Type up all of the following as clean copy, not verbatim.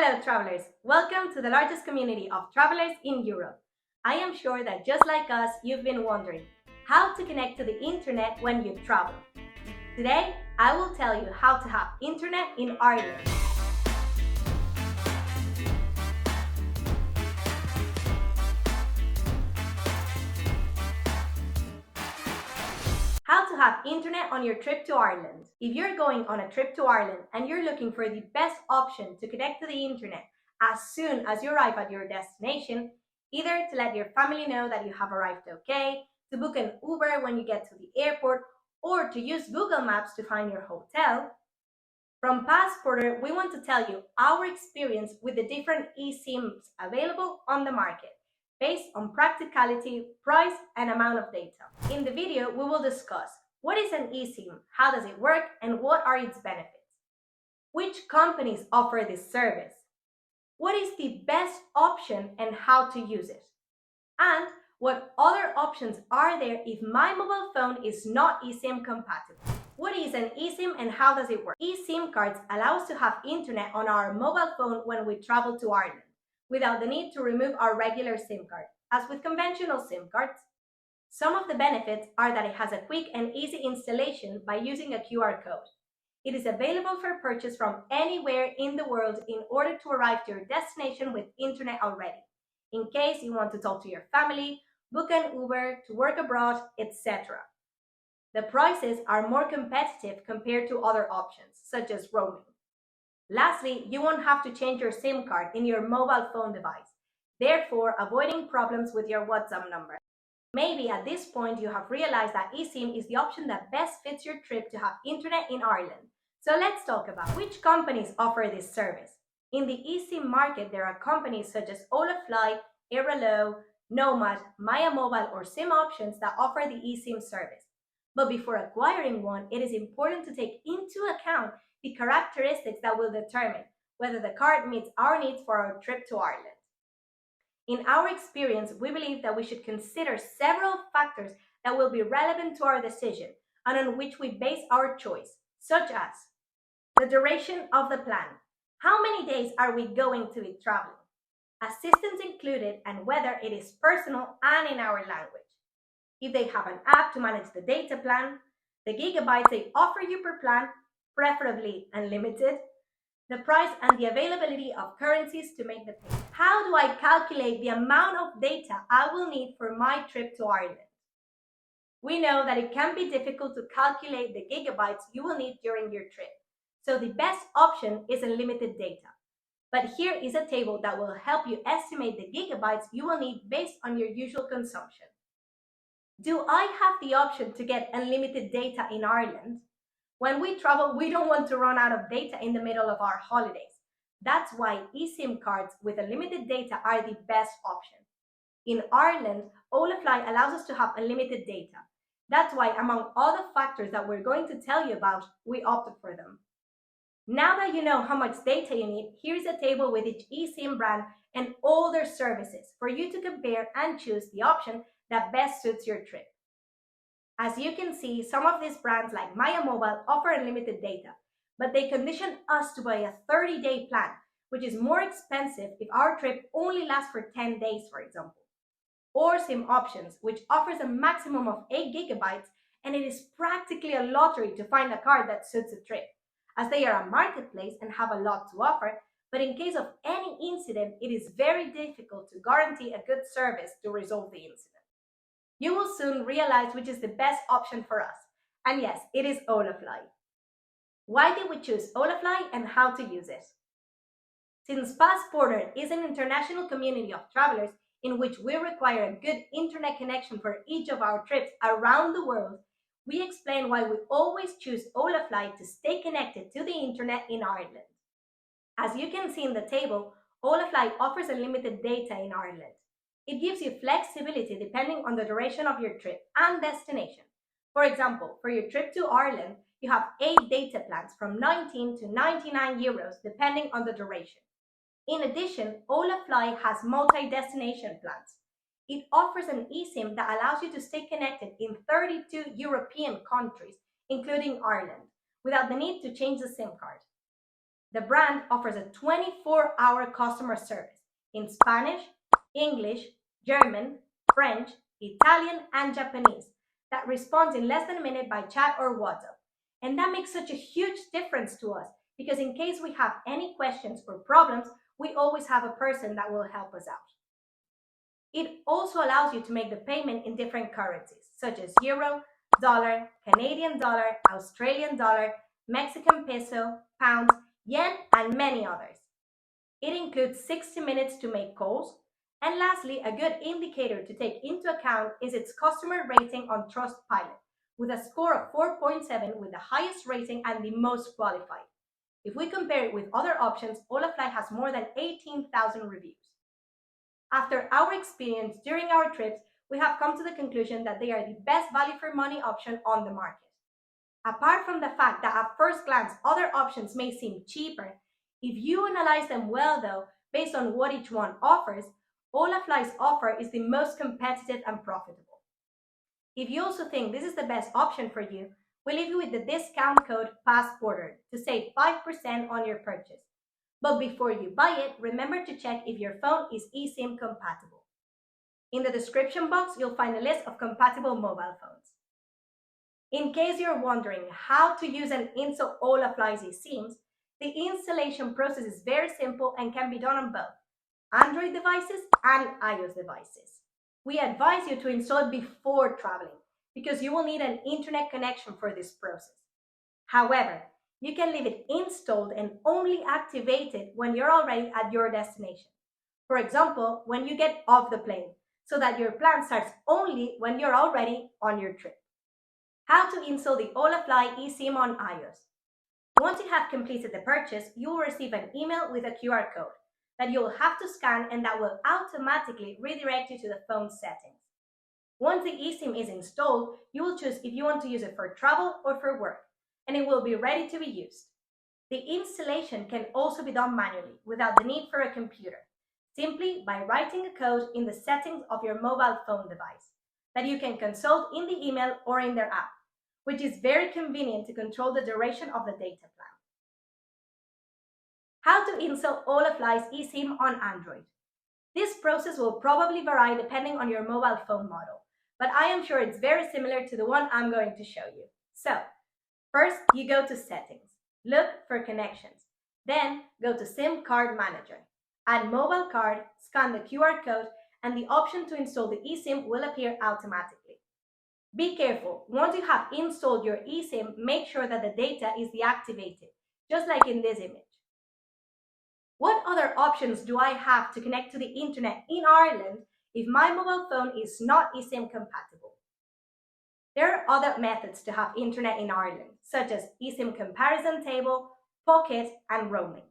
Hello travelers, welcome to the largest community of travelers in Europe. I am sure that just like us, you've been wondering how to connect to the internet when you travel. Today, I will tell you how to have internet in Ireland. How to have internet on your trip to Ireland. If you're going on a trip to Ireland and you're looking for the best option to connect to the internet as soon as you arrive at your destination, either to let your family know that you have arrived okay, to book an Uber when you get to the airport, or to use Google Maps to find your hotel, from Passporter, we want to tell you our experience with the different eSIMs available on the market, based on practicality, price, and amount of data. In the video, we will discuss what is an eSIM, how does it work, and what are its benefits. Which companies offer this service? What is the best option and how to use it? And what other options are there if my mobile phone is not eSIM compatible? What is an eSIM and how does it work? eSIM cards allow us to have internet on our mobile phone when we travel to Ireland, without the need to remove our regular SIM card, as with conventional SIM cards. Some of the benefits are that it has a quick and easy installation by using a QR code. It is available for purchase from anywhere in the world in order to arrive to your destination with internet already, in case you want to talk to your family, book an Uber, to work abroad, etc. The prices are more competitive compared to other options, such as roaming. Lastly, you won't have to change your SIM card in your mobile phone device, therefore avoiding problems with your WhatsApp number. Maybe at this point you have realized that eSIM is the option that best fits your trip to have internet in Ireland. So let's talk about which companies offer this service. In the eSIM market, there are companies such as Holafly, Airalo, Nomad, Maya Mobile, or Simoptions that offer the eSIM service. But before acquiring one, it is important to take into account the characteristics that will determine whether the card meets our needs for our trip to Ireland. In our experience, we believe that we should consider several factors that will be relevant to our decision and on which we base our choice, such as the duration of the plan. How many days are we going to be traveling? Assistance included, and whether it is personal and in our language. If they have an app to manage the data plan, the gigabytes they offer you per plan, preferably unlimited, the price and the availability of currencies to make the payment. How do I calculate the amount of data I will need for my trip to Ireland? We know that it can be difficult to calculate the gigabytes you will need during your trip, so the best option is unlimited data. But here is a table that will help you estimate the gigabytes you will need based on your usual consumption. Do I have the option to get unlimited data in Ireland? When we travel, we don't want to run out of data in the middle of our holidays. That's why eSIM cards with unlimited data are the best option. In Ireland, Holafly allows us to have unlimited data. That's why, among all the factors that we're going to tell you about, we opted for them. Now that you know how much data you need, here's a table with each eSIM brand and all their services for you to compare and choose the option that best suits your trip. As you can see, some of these brands like Maya Mobile offer unlimited data, but they condition us to buy a 30-day plan, which is more expensive if our trip only lasts for 10 days, for example. Or Simoptions, which offers a maximum of 8 gigabytes, and it is practically a lottery to find a card that suits the trip, as they are a marketplace and have a lot to offer, but in case of any incident, it is very difficult to guarantee a good service to resolve the incident. You will soon realize which is the best option for us. And yes, it is Holafly. Why did we choose Holafly and how to use it? Since Passporter is an international community of travelers in which we require a good internet connection for each of our trips around the world, we explain why we always choose Holafly to stay connected to the internet in Ireland. As you can see in the table, Holafly offers unlimited data in Ireland. It gives you flexibility depending on the duration of your trip and destination. For example, for your trip to Ireland, you have 8 data plans from 19 to 99 euros depending on the duration. In addition, Holafly has multi-destination plans. It offers an eSIM that allows you to stay connected in 32 European countries, including Ireland, without the need to change the SIM card. The brand offers a 24-hour customer service in Spanish, English, German, French, Italian, and Japanese that responds in less than a minute by chat or WhatsApp. And that makes such a huge difference to us because in case we have any questions or problems, we always have a person that will help us out. It also allows you to make the payment in different currencies, such as euro, dollar, Canadian dollar, Australian dollar, Mexican peso, pounds, yen, and many others. It includes 60 minutes to make calls. And lastly, a good indicator to take into account is its customer rating on Trustpilot, with a score of 4.7 with the highest rating and the most qualified. If we compare it with other options, Holafly has more than 18,000 reviews. After our experience during our trips, we have come to the conclusion that they are the best value for money option on the market. Apart from the fact that at first glance other options may seem cheaper, if you analyze them well though, based on what each one offers, Holafly's offer is the most competitive and profitable. If you also think this is the best option for you, we leave you with the discount code PASSPORTER to save 5% on your purchase. But before you buy it, remember to check if your phone is eSIM compatible. In the description box, you'll find a list of compatible mobile phones. In case you're wondering how to use and install Holafly's eSIMs, the installation process is very simple and can be done on both Android devices and iOS devices. We advise you to install it before traveling because you will need an internet connection for this process. However, you can leave it installed and only activate it when you're already at your destination. For example, when you get off the plane, so that your plan starts only when you're already on your trip. How to install the Holafly eSIM on iOS. Once you have completed the purchase, you will receive an email with a QR code that you will have to scan and that will automatically redirect you to the phone settings. Once the eSIM is installed, you will choose if you want to use it for travel or for work, and it will be ready to be used. The installation can also be done manually without the need for a computer, simply by writing a code in the settings of your mobile phone device that you can consult in the email or in their app, which is very convenient to control the duration of the data plan. How to install Holafly's eSIM on Android. This process will probably vary depending on your mobile phone model, but I am sure it's very similar to the one I'm going to show you. So, first you go to Settings, look for Connections, then go to SIM Card Manager, add mobile card, scan the QR code, and the option to install the eSIM will appear automatically. Be careful, once you have installed your eSIM, make sure that the data is deactivated, just like in this image. What other options do I have to connect to the internet in Ireland if my mobile phone is not eSIM compatible? There are other methods to have internet in Ireland, such as eSIM comparison table, pocket, and roaming.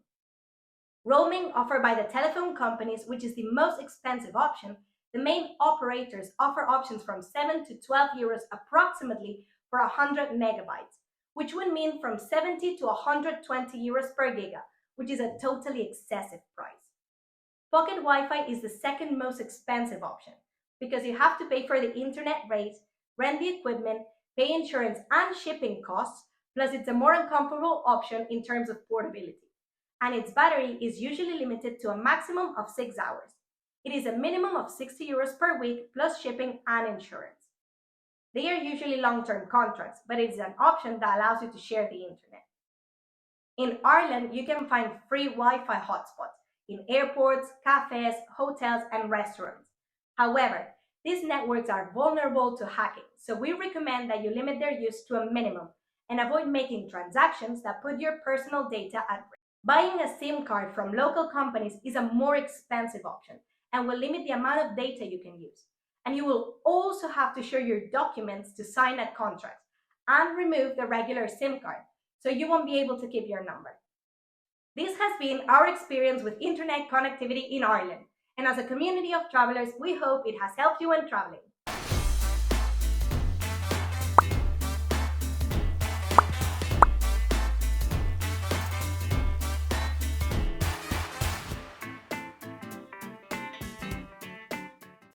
Roaming offered by the telephone companies, which is the most expensive option. The main operators offer options from 7 to 12 euros approximately for 100 megabytes, which would mean from 70 to 120 euros per giga, which is a totally excessive price. Pocket Wi-Fi is the second most expensive option because you have to pay for the internet rates, rent the equipment, pay insurance and shipping costs, plus it's a more uncomfortable option in terms of portability. And its battery is usually limited to a maximum of 6 hours. It is a minimum of 60 euros per week plus shipping and insurance. They are usually long-term contracts, but it is an option that allows you to share the internet. In Ireland, you can find free Wi-Fi hotspots in airports, cafes, hotels, and restaurants. However, these networks are vulnerable to hacking, so we recommend that you limit their use to a minimum and avoid making transactions that put your personal data at risk. Buying a SIM card from local companies is a more expensive option and will limit the amount of data you can use. And you will also have to show your documents to sign a contract and remove the regular SIM card, so you won't be able to keep your number. This has been our experience with internet connectivity in Ireland, and as a community of travelers, we hope it has helped you when traveling.